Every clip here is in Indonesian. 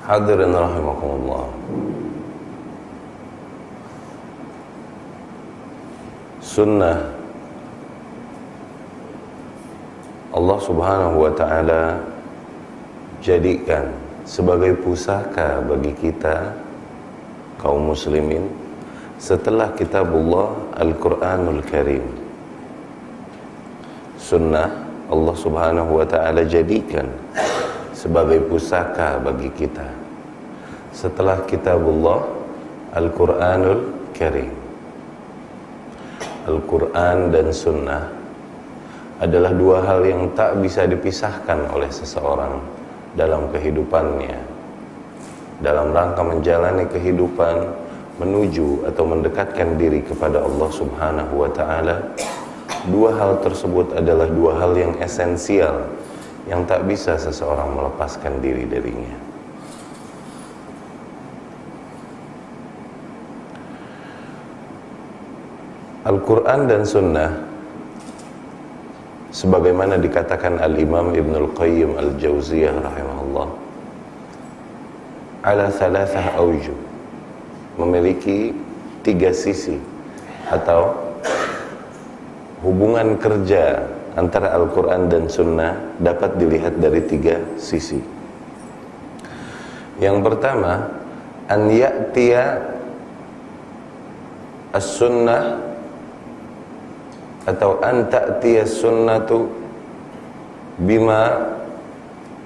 Hadirin rahimakumullah. Sunnah Allah subhanahu wa ta'ala jadikan sebagai pusaka bagi kita kaum muslimin setelah kitabullah Al-Quranul Karim. Sunnah Allah subhanahu wa ta'ala jadikan sebagai pusaka bagi kita setelah kitabullah Al-Quranul Karim. Al-Quran dan sunnah adalah dua hal yang tak bisa dipisahkan oleh seseorang dalam kehidupannya, dalam rangka menjalani kehidupan menuju atau mendekatkan diri kepada Allah subhanahu wa ta'ala. Dua hal tersebut adalah dua hal yang esensial yang tak bisa seseorang melepaskan diri darinya. Al-Quran dan sunnah, sebagaimana dikatakan Al-Imam Ibnul Qayyim Al-Jauziyah rahimahullah, ala thalathah awjuh, memiliki tiga sisi atau hubungan kerja antara Al-Quran dan sunnah dapat dilihat dari tiga sisi. Yang pertama, an ya'tiya as-sunnah atau an ta'tiya sunnatu bima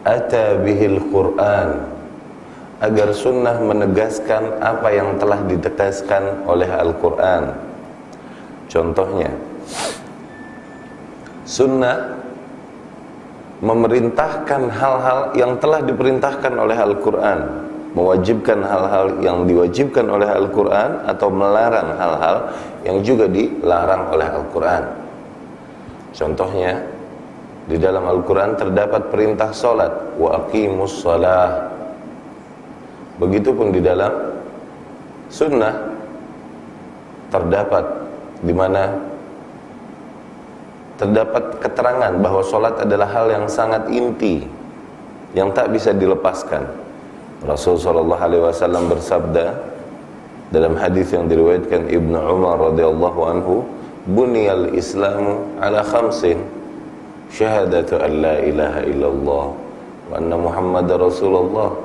ata bihil Qur'an, agar sunnah menegaskan apa yang telah ditegaskan oleh Al-Quran. Contohnya, sunnah memerintahkan hal-hal yang telah diperintahkan oleh Al-Quran, mewajibkan hal-hal yang diwajibkan oleh Al-Quran, atau melarang hal-hal yang juga dilarang oleh Al-Quran. Contohnya, di dalam Al-Quran terdapat perintah salat, wa aqimus shalah. Begitupun di dalam sunnah terdapat, di mana terdapat keterangan bahwa salat adalah hal yang sangat inti, yang tak bisa dilepaskan. Rasulullah SAW bersabda dalam hadis yang diriwayatkan Ibnu Umar radhiyallahu anhu, buniyal islamu ala khamsin, syahadatu an la ilaha illallah wa anna muhammadar rasulullah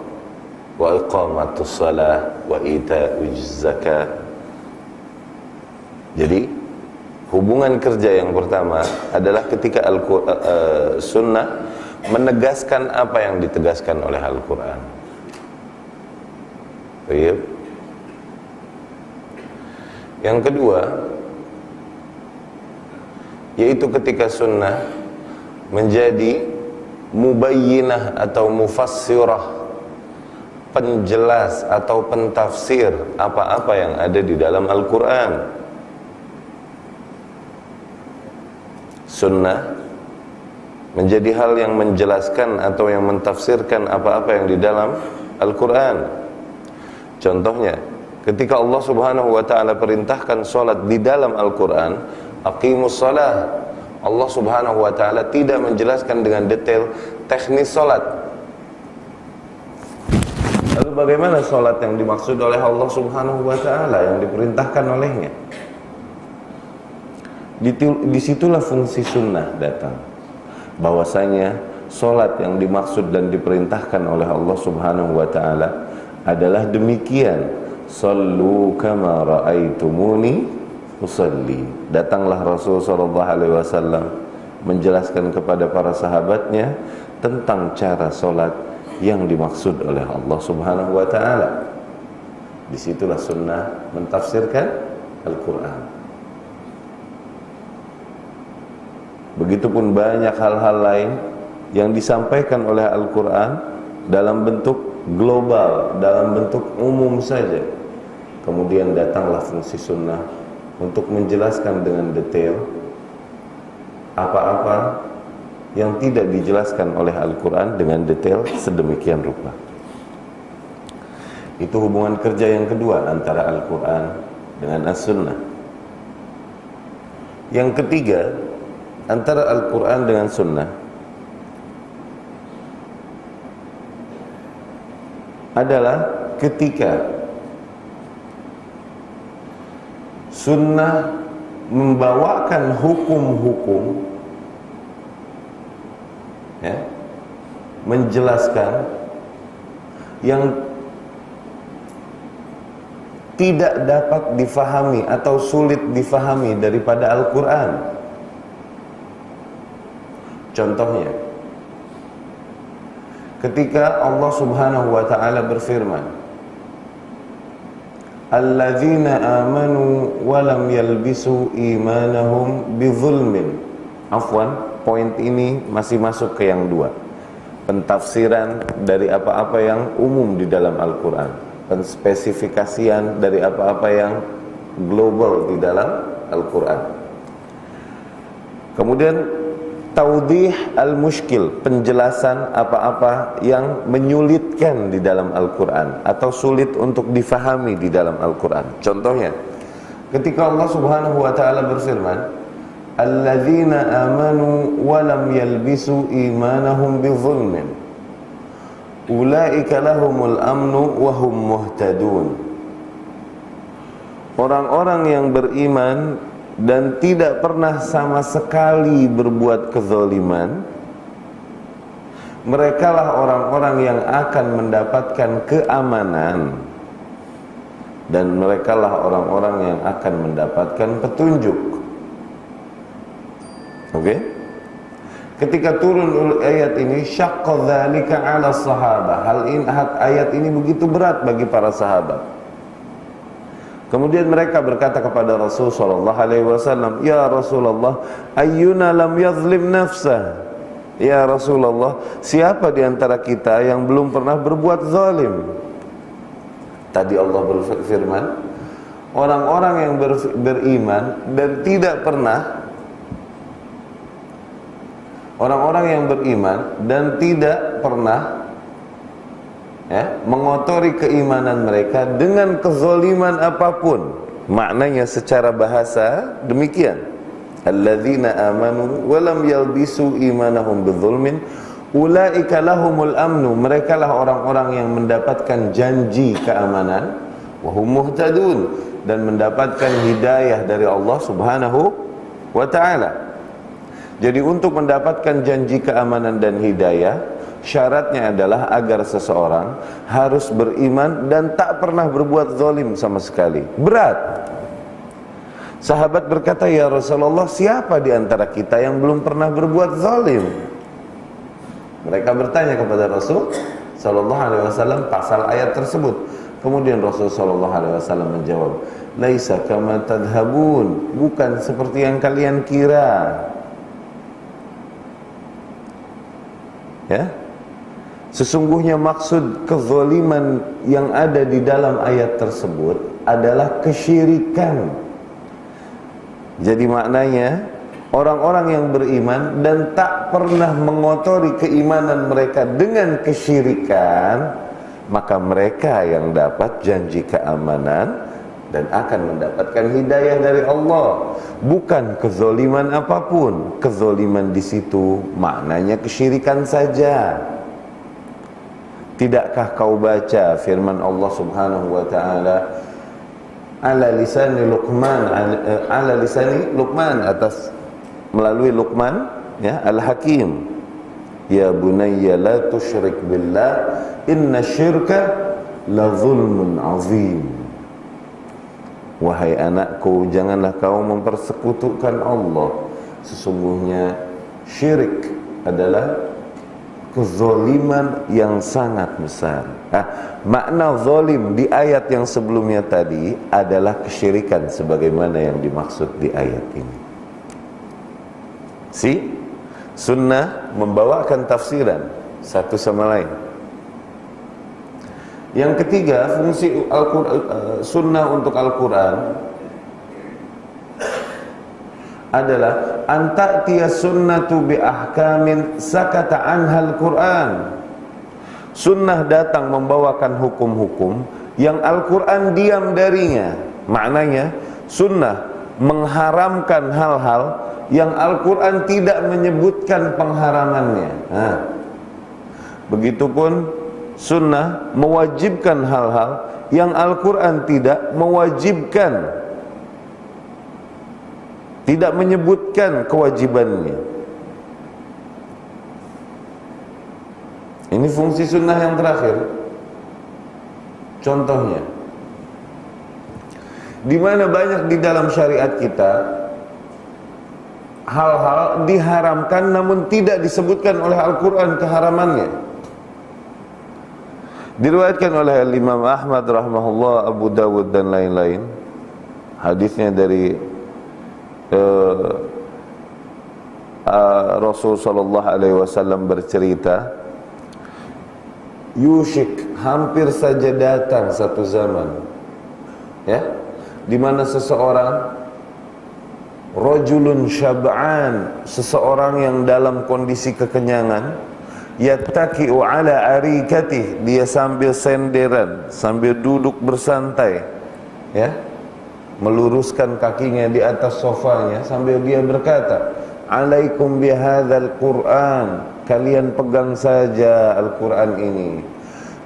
wa iqamatus salah wa ita'uz zakat. Jadi hubungan kerja yang pertama adalah ketika sunnah menegaskan apa yang ditegaskan oleh Al-Quran. Baik. Yang kedua, yaitu ketika sunnah menjadi mubayyinah atau mufassirah, penjelas atau pentafsir apa-apa yang ada di dalam Al-Quran. Sunnah menjadi hal yang menjelaskan atau yang mentafsirkan apa-apa yang di dalam Al-Quran. Contohnya, ketika Allah subhanahu wa ta'ala perintahkan salat di dalam Al-Quran, aqimus salah, Allah subhanahu wa ta'ala tidak menjelaskan dengan detail teknis salat. Lalu bagaimana salat yang dimaksud oleh Allah subhanahu wa ta'ala, yang diperintahkan olehnya? Disitulah fungsi sunnah datang, bahwasanya salat yang dimaksud dan diperintahkan oleh Allah subhanahu wa ta'ala adalah demikian, sallu kama ra'aitumuni usalli. Datanglah Rasul sallallahu alaihi wasallam menjelaskan kepada para sahabatnya tentang cara salat yang dimaksud oleh Allah subhanahu wa ta'ala. Disitulah sunnah mentafsirkan Al-Quran. Begitupun banyak hal-hal lain yang disampaikan oleh Al-Quran dalam bentuk global, dalam bentuk umum saja. Kemudian datanglah fungsi sunnah untuk menjelaskan dengan detail apa-apa yang tidak dijelaskan oleh Al-Quran dengan detail sedemikian rupa. Itu hubungan kerja yang kedua antara Al-Quran dengan As-Sunnah. Yang ketiga, antara Al-Quran dengan Sunnah adalah ketika sunnah membawakan hukum-hukum, ya, menjelaskan yang tidak dapat difahami atau sulit difahami daripada Al-Quran. Contohnya, ketika Allah Subhanahu wa ta'ala berfirman, alladzina amanu walam yalbisu imanahum bizulmin. Afwan, poin ini masih masuk ke yang dua, pentafsiran dari apa-apa yang umum di dalam Al-Quran, penspesifikasian dari apa-apa yang global di dalam Al-Quran. Kemudian taudih al-mushkil, penjelasan apa-apa yang menyulitkan di dalam Al-Quran atau sulit untuk difahami di dalam Al-Quran. Contohnya, ketika Allah Subhanahu wa ta'ala berfirman, alladzina amanu walam yalbisu imanahum bizulmin ulaika lahumul amnu wahum muhtadun. Orang-orang yang beriman dan tidak pernah sama sekali berbuat kezaliman, merekalah orang-orang yang akan mendapatkan keamanan, dan merekalah orang-orang yang akan mendapatkan petunjuk. Oke? Ketika turun ayat ini, syaqqa dzalika 'ala sahabah. Ayat ini begitu berat bagi para sahabat. Kemudian mereka berkata kepada Rasul sallallahu alaihi wasallam, "Ya Rasulullah, ayyuna lam yazlim nafsah?" Ya Rasulullah, siapa di antara kita yang belum pernah berbuat zalim? Tadi Allah berfirman, orang-orang yang beriman dan tidak pernah mengotori keimanan mereka dengan kezaliman apapun. Maknanya secara bahasa demikian, alladzina amanu walam yalbisu imanahum bidzulmin ulaika lahumul amnu. Merekalah orang-orang yang mendapatkan janji keamanan, wahum muhtadun, dan mendapatkan hidayah dari Allah Subhanahu wa ta'ala. Jadi untuk mendapatkan janji keamanan dan hidayah, syaratnya adalah agar seseorang harus beriman dan tak pernah berbuat zalim sama sekali. Berat. Sahabat berkata, "Ya Rasulullah, siapa di antara kita yang belum pernah berbuat zalim?" Mereka bertanya kepada Rasul sallallahu alaihi wasallam pasal ayat tersebut. Kemudian Rasul sallallahu alaihi wasallam menjawab, "Laisa kama tadhhabun." Bukan seperti yang kalian kira. Ya? Sesungguhnya maksud kezaliman yang ada di dalam ayat tersebut adalah kesyirikan. Jadi maknanya, orang-orang yang beriman dan tak pernah mengotori keimanan mereka dengan kesyirikan, maka mereka yang dapat janji keamanan dan akan mendapatkan hidayah dari Allah. Bukan kezaliman apapun. Kezaliman di situ maknanya kesyirikan saja. Tidakkah kau baca firman Allah Subhanahu wa ta'ala ala lisani Luqman, atas melalui Luqman, ya, Al-Hakim, ya bunayya la tusyrik billah inna syirka la zulmun azim. Wahai anakku, janganlah kau mempersekutukan Allah. Sesungguhnya syirik adalah kezaliman yang sangat besar. Makna zalim di ayat yang sebelumnya tadi adalah kesyirikan sebagaimana yang dimaksud di ayat ini. Sunnah membawakan tafsiran satu sama lain. Yang ketiga, fungsi sunnah untuk Al-Quran adalah anta'tiya sunnatu bi ahkamin sakata anhal Quran. Sunnah datang membawakan hukum-hukum yang Al-Quran diam darinya. Maknanya sunnah mengharamkan hal-hal yang Al-Quran tidak menyebutkan pengharamannya. Begitupun sunnah mewajibkan hal-hal yang Al-Quran tidak mewajibkan, tidak menyebutkan kewajibannya. Ini fungsi sunnah yang terakhir. Contohnya, di mana banyak di dalam syariat kita hal-hal diharamkan namun tidak disebutkan oleh Al-Quran keharamannya. Diriwayatkan oleh Imam Ahmad rahimahullah, Abu Dawud dan lain-lain, hadisnya dari Rasul sallallahu alaihi wasallam bercerita, yushik, hampir saja datang satu zaman, ya, di mana seseorang, rajulun syab'an, seseorang yang dalam kondisi kekenyangan, yattaki'u ala arikatih, dia sambil senderan, sambil duduk bersantai, ya, meluruskan kakinya di atas sofanya sambil dia berkata, alaikum bihadzal Qur'an, kalian pegang saja Al-Quran ini.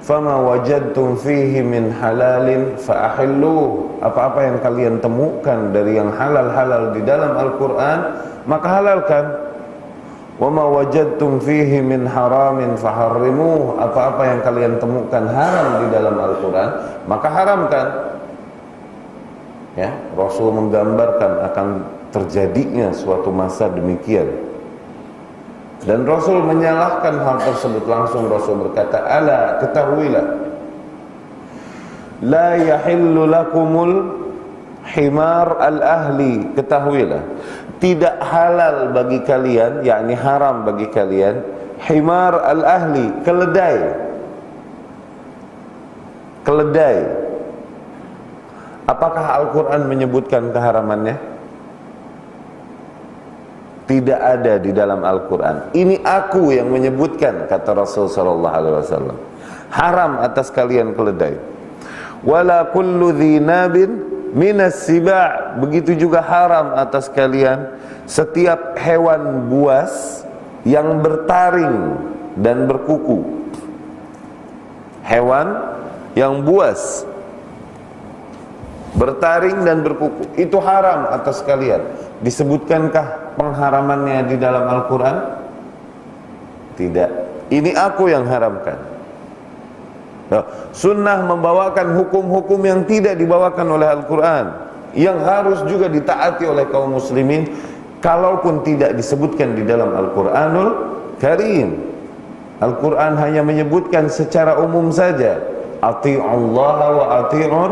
Fama wajadtum fihi min halalin fa'ahilluh, apa-apa yang kalian temukan dari yang halal-halal di dalam Al-Quran, maka halalkan. Wama wajadtum fihi min haramin faharrimuh, apa-apa yang kalian temukan haram di dalam Al-Quran, maka haramkan. Ya, Rasul menggambarkan akan terjadinya suatu masa demikian. Dan Rasul menyalahkan hal tersebut. Langsung Rasul berkata, ala, ketahuilah, la yahillu lakumul himar al-ahli, ketahuilah, tidak halal bagi kalian, yakni haram bagi kalian, himar al-ahli, keledai. Keledai. Apakah Al-Quran menyebutkan keharamannya? Tidak ada di dalam Al-Quran. Ini aku yang menyebutkan, kata Rasul sallallahu alaihi wasallam. Haram atas kalian keledai. Wala kullu dhinabin minas siba', begitu juga haram atas kalian setiap hewan buas yang bertaring dan berkuku. Hewan yang buas, bertaring dan berkuku, itu haram atas kalian. Disebutkankah pengharamannya di dalam Al-Quran? Tidak. Ini aku yang haramkan. Sunnah membawakan hukum-hukum yang tidak dibawakan oleh Al-Quran, yang harus juga ditaati oleh kaum muslimin, kalaupun tidak disebutkan di dalam Al-Quranul Karim. Al-Quran hanya menyebutkan secara umum saja, ati'ullaha wa ati'ur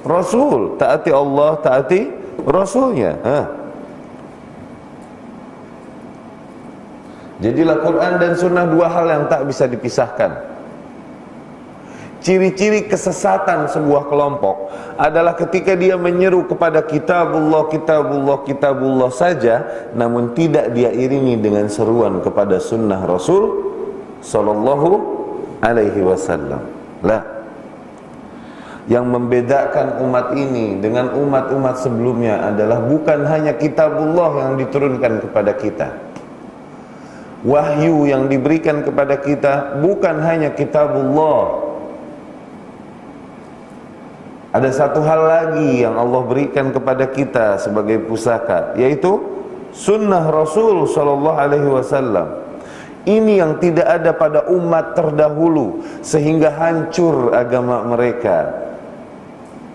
Rasul, taati Allah, taati Rasulnya. Jadilah Quran dan Sunnah dua hal yang tak bisa dipisahkan. Ciri-ciri kesesatan sebuah kelompok adalah ketika dia menyeru kepada kitabullah, kitabullah, kitabullah saja, namun tidak dia iringi dengan seruan kepada sunnah Rasul sallallahu alaihi wasallam. Lah, yang membedakan umat ini dengan umat-umat sebelumnya adalah bukan hanya kitabullah yang diturunkan kepada kita. Wahyu yang diberikan kepada kita bukan hanya kitabullah. Ada satu hal lagi yang Allah berikan kepada kita sebagai pusaka, yaitu sunnah Rasul sallallahu alaihi wasallam. Ini yang tidak ada pada umat terdahulu, sehingga hancur agama mereka,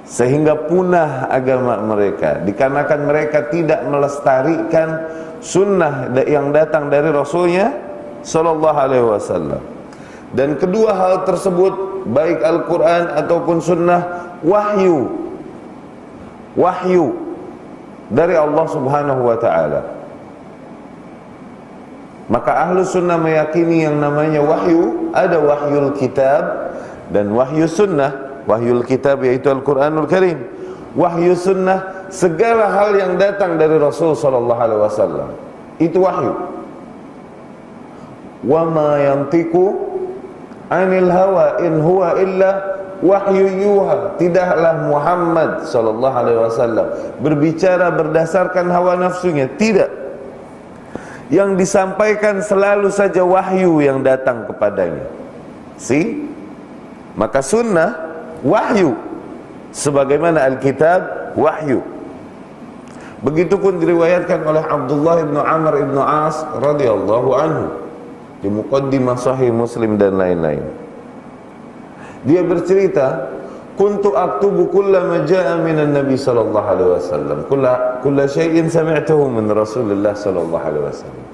sehingga punah agama mereka, dikarenakan mereka tidak melestarikan sunnah yang datang dari Rasulnya sallallahu alaihi wasallam. Dan kedua hal tersebut, baik Al-Quran ataupun sunnah, wahyu dari Allah subhanahu wa ta'ala. Maka ahlu sunnah meyakini yang namanya wahyu, ada wahyul kitab dan wahyu sunnah. Wahyul kitab yaitu Al-Quranul Karim, wahyu sunnah segala hal yang datang dari Rasul sallallahu alaihi wasallam, itu wahyu. Wa ma yantiqu anil hawa in huwa illa wahyu yuha. Tidaklah Muhammad sallallahu alaihi wasallam berbicara berdasarkan hawa nafsunya, tidak. Yang disampaikan selalu saja wahyu yang datang kepadanya. Maka sunnah wahyu, sebagaimana Alkitab wahyu. Begitupun diriwayatkan oleh Abdullah bin Amr bin As radhiyallahu anhu di Muqaddimah Sahih Muslim dan lain-lain. Dia bercerita, kuntu aktubu kullama jaa minan Nabi sallallahu alaihi wasallam, kulla syai'in sami'tuhu min Rasulillah sallallahu alaihi wasallam.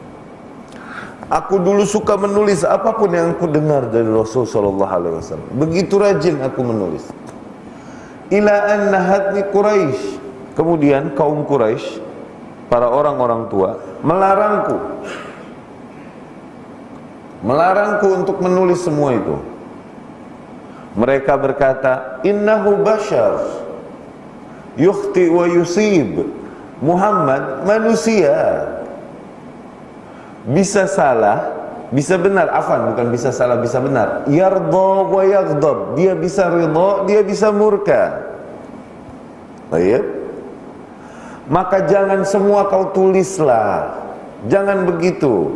Aku dulu suka menulis apapun yang aku dengar dari Rasul sallallahu alaihi wasallam. Begitu rajin aku menulis. Ila an nahatni Quraisy. Kemudian kaum Quraisy, para orang-orang tua, melarangku untuk menulis semua itu. Mereka berkata, innahu bashar yukhti wa yusib. Muhammad manusia, bisa salah, bisa benar. Afan, bukan bisa salah, bisa benar. Yardha wa yaghdab, dia bisa ridha, dia bisa murka. Baik. Maka jangan semua kau tulislah, jangan begitu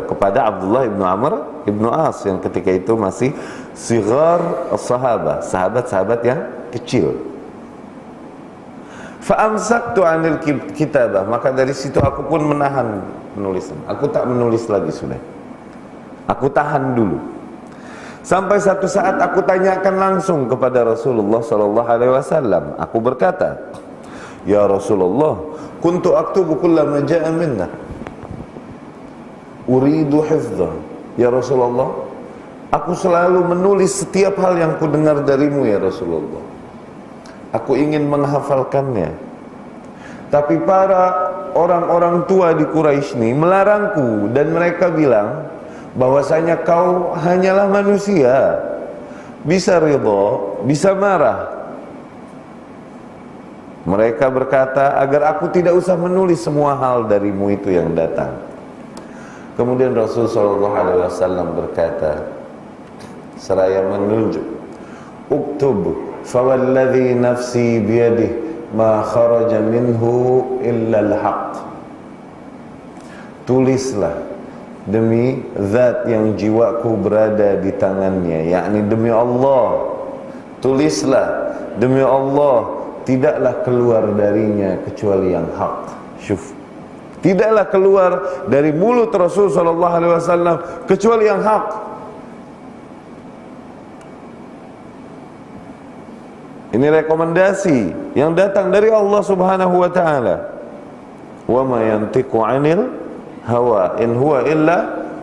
kepada Abdullah bin Amr bin As yang ketika itu masih sigar as-sahabah, sahabat-sahabat yang kecil. Fa'amsaktu 'anil kitabah, maka dari situ aku pun menahan penulisan. Aku tak menulis lagi sudah. Aku tahan dulu. Sampai satu saat aku tanyakan langsung kepada Rasulullah sallallahu alaihi wasallam. Aku berkata, ya Rasulullah, kuntu aktubu kullama jaa minna uridu hifdzah. Ya Rasulullah, aku selalu menulis setiap hal yang ku dengar darimu ya Rasulullah. Aku ingin menghafalkannya. Tapi para orang-orang tua di Quraisy ini melarangku dan mereka bilang bahwasanya kau hanyalah manusia, bisa ridha, bisa marah. Mereka berkata agar aku tidak usah menulis semua hal darimu itu yang datang. Kemudian Rasul sallallahu alaihi wasallam berkata seraya menunjuk, uktub fawalladhi nafsi biyadih ma kharaja minhu illa al-haq. Tulislah demi zat yang jiwaku berada di tangannya, yakni demi Allah. Tulislah demi Allah, tidaklah keluar darinya kecuali yang hak. Syuf, tidaklah keluar dari mulut Rasul sallallahu alaihi wasallam kecuali yang hak. Ini rekomendasi yang datang dari Allah Subhanahu wa taala. Wa ma yantiqu 'anil hawa in huwa illa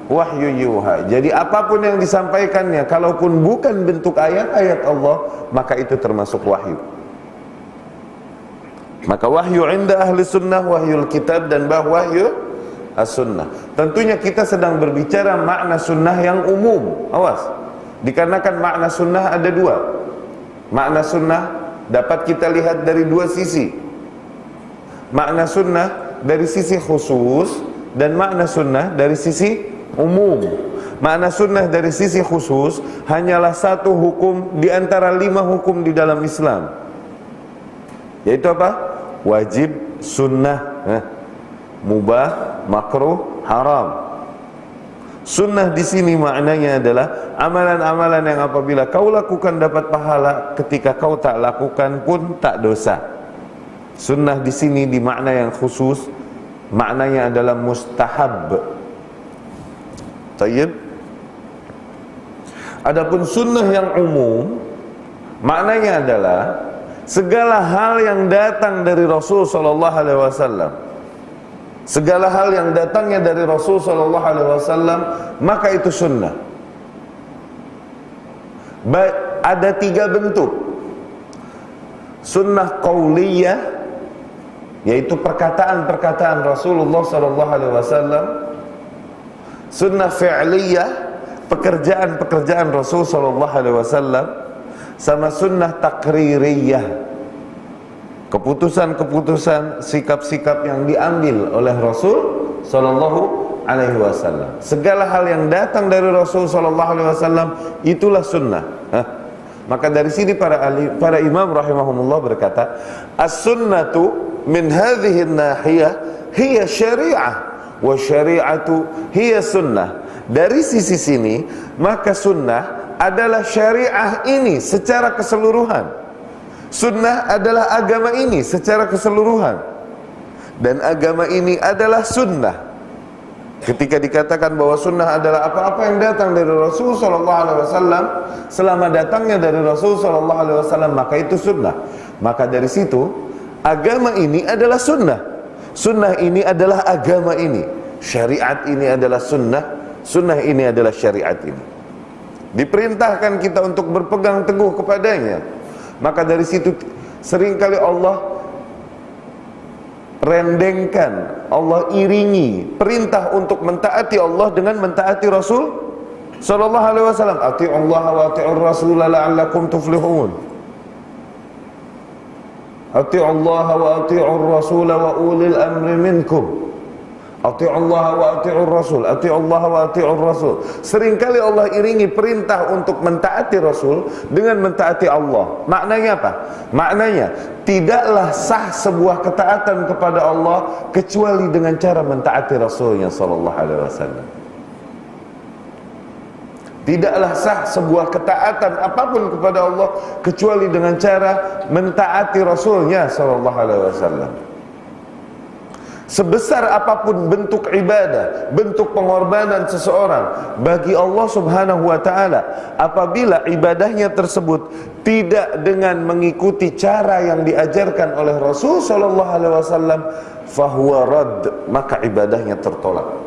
wahyu yuha. Jadi apapun yang disampaikannya, kalaupun bukan bentuk ayat-ayat Allah, maka itu termasuk wahyu. Maka wahyu inda ahli sunnah wahyul kitab dan wahyu as-sunnah. Tentunya kita sedang berbicara makna sunnah yang umum. Awas, dikarenakan makna sunnah ada dua. Makna sunnah dapat kita lihat dari dua sisi. Makna sunnah dari sisi khusus dan makna sunnah dari sisi umum. Makna sunnah dari sisi khusus hanyalah satu hukum di antara 5 hukum di dalam Islam. Yaitu apa? Wajib, sunnah, mubah, makruh, haram. Sunnah di sini maknanya adalah amalan-amalan yang apabila kau lakukan dapat pahala, ketika kau tak lakukan pun tak dosa. Sunnah di sini di makna yang khusus, maknanya adalah mustahab. Tayyib. Adapun sunnah yang umum, maknanya adalah segala hal yang datang dari Rasul sallallahu alaihi wasallam. Segala hal yang datangnya dari Rasul sallallahu alaihi wasallam, maka itu sunnah. Ada 3 bentuk. Sunnah qauliyah, yaitu perkataan-perkataan Rasulullah sallallahu alaihi wasallam. Sunnah fi'liyah, pekerjaan-pekerjaan Rasul sallallahu alaihi wasallam. Sama sunnah takririyah, keputusan-keputusan, sikap-sikap yang diambil oleh Rasul sallallahu alaihi wasallam. Segala hal yang datang dari Rasul sallallahu alaihi wasallam itulah sunnah. Maka dari sini para imam rahimahumullah berkata, as-sunnatu min hadhihi an-nahiyah hiya syari'ah wa syari'atu hiya sunnah. Dari sisi sini, maka sunnah adalah syariah ini secara keseluruhan. Sunnah adalah agama ini secara keseluruhan. Dan agama ini adalah sunnah. Ketika dikatakan bahwa sunnah adalah apa-apa yang datang dari Rasul sallallahu alaihi wasallam, selama datangnya dari Rasul sallallahu alaihi wasallam, maka itu sunnah. Maka dari situ, agama ini adalah sunnah. Sunnah ini adalah agama ini. Syariat ini adalah sunnah. Sunnah ini adalah syariat ini. Diperintahkan kita untuk berpegang teguh kepadanya. Maka dari situ seringkali Allah rendengkan, Allah iringi perintah untuk mentaati Allah dengan mentaati Rasul sallallahu alaihi wasallam. Atiullaha wa atiur rasul la'allakum tuflihun. Atiullaha wa atiur rasul wa ulil amri minkum. Atiullaha wa atiur rasul, atiullaha wa atiur rasul. Seringkali Allah iringi perintah untuk mentaati Rasul dengan mentaati Allah. Maknanya apa? Maknanya tidaklah sah sebuah ketaatan kepada Allah kecuali dengan cara mentaati Rasulnya sallallahu alaihi wasallam. Tidaklah sah sebuah ketaatan apapun kepada Allah kecuali dengan cara mentaati Rasulnya sallallahu alaihi wasallam. Sebesar apapun bentuk ibadah, bentuk pengorbanan seseorang bagi Allah subhanahu wa ta'ala, apabila ibadahnya tersebut tidak dengan mengikuti cara yang diajarkan oleh Rasul sallallahu alaihi wasallam, fahuwa rad, maka ibadahnya tertolak.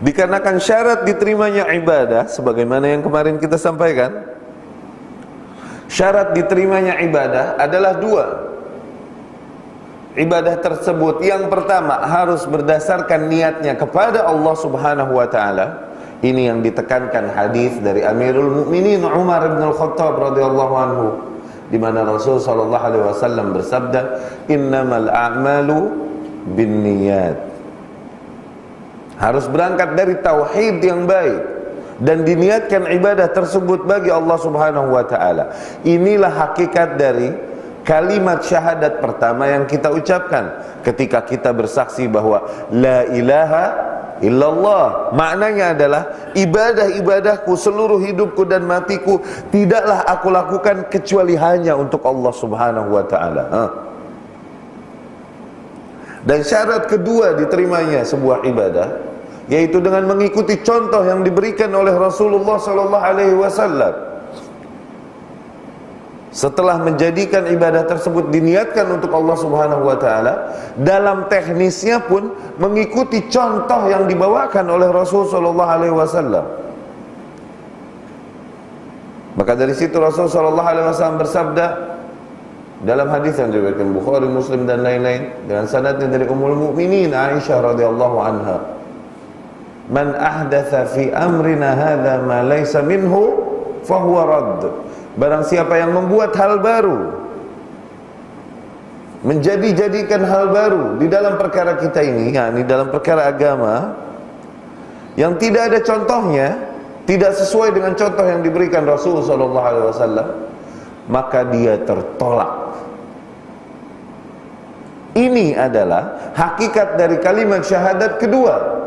Dikarenakan syarat diterimanya ibadah, sebagaimana yang kemarin kita sampaikan, syarat diterimanya ibadah adalah dua. Ibadah tersebut yang pertama harus berdasarkan niatnya kepada Allah subhanahu wa ta'ala. Ini yang ditekankan hadis dari Amirul Mukminin Umar bin Al-Khattab radhiyallahu anhu, di mana Rasul sallallahu alaihi wasallam bersabda, innamal a'malu binniyat. Harus berangkat dari tauhid yang baik dan diniatkan ibadah tersebut bagi Allah subhanahu wa ta'ala. Inilah hakikat dari kalimat syahadat pertama yang kita ucapkan ketika kita bersaksi bahwa la ilaha illallah. Maknanya adalah ibadah-ibadahku, seluruh hidupku dan matiku tidaklah aku lakukan kecuali hanya untuk Allah subhanahu wa ta'ala. Dan syarat kedua diterimanya sebuah ibadah, yaitu dengan mengikuti contoh yang diberikan oleh Rasulullah sallallahu alaihi wasallam. Setelah menjadikan ibadah tersebut diniatkan untuk Allah subhanahu wa ta'ala, dalam teknisnya pun mengikuti contoh yang dibawakan oleh Rasul sallallahu alaihi wasallam. Maka dari situ Rasul sallallahu alaihi wasallam bersabda dalam hadis yang diriwayatkan Bukhari, Muslim dan lain-lain dengan sanadnya dari Ummul Mukminin Aisyah radhiyallahu anha, man ahdatsa fi amrina hadza ma laysa minhu fahuwa radd. Barang siapa yang membuat hal baru, menjadikan hal baru di dalam perkara kita ini, yakni dalam perkara agama, yang tidak ada contohnya, tidak sesuai dengan contoh yang diberikan Rasul sallallahu alaihi wasallam, maka dia tertolak. Ini adalah hakikat dari kalimat syahadat kedua.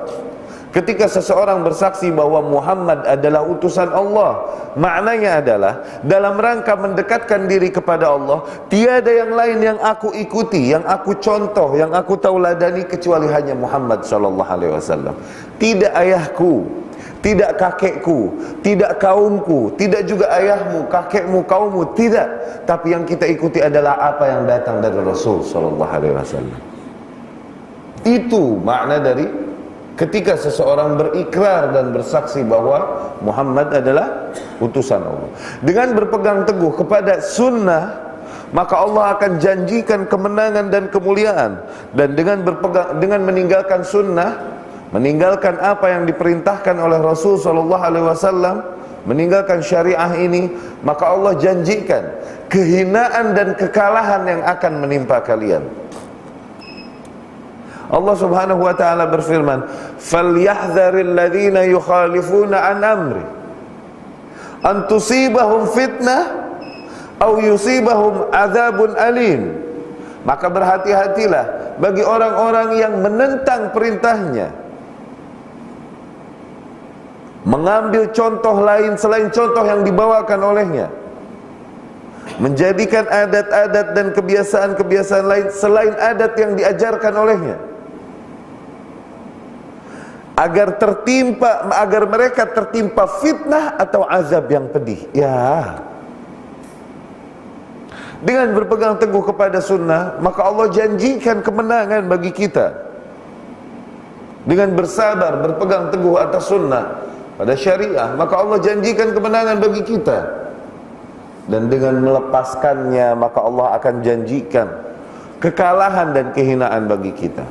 Ketika seseorang bersaksi bahwa Muhammad adalah utusan Allah, maknanya adalah dalam rangka mendekatkan diri kepada Allah, tiada yang lain yang aku ikuti, yang aku contoh, yang aku tauladani kecuali hanya Muhammad sallallahu alaihi wasallam. Tidak ayahku, tidak kakekku, tidak kaumku, tidak juga ayahmu, kakekmu, kaummu, tidak. Tapi yang kita ikuti adalah apa yang datang dari Rasul sallallahu alaihi wasallam. Itu makna dari ketika seseorang berikrar dan bersaksi bahwa Muhammad adalah utusan Allah. Dengan berpegang teguh kepada sunnah, maka Allah akan janjikan kemenangan dan kemuliaan. Dan dengan meninggalkan sunnah, meninggalkan apa yang diperintahkan oleh Rasul sallallahu alaihi wasallam, meninggalkan syariah ini, maka Allah janjikan kehinaan dan kekalahan yang akan menimpa kalian. Allah subhanahu wa ta'ala berfirman, "Falyahdharil ladzina yukhalifuna an amri an tusibahum fitnah aw yusibahum adzabun alim." Maka berhati-hatilah bagi orang-orang yang menentang perintahnya, mengambil contoh lain selain contoh yang dibawakan olehnya, menjadikan adat-adat dan kebiasaan-kebiasaan lain selain adat yang diajarkan olehnya, agar mereka tertimpa fitnah atau azab yang pedih. Ya, dengan berpegang teguh kepada sunnah, maka Allah janjikan kemenangan bagi kita. Dengan bersabar, berpegang teguh atas sunnah pada syariah, maka Allah janjikan kemenangan bagi kita. Dan dengan melepaskannya, maka Allah akan janjikan kekalahan dan kehinaan bagi kita.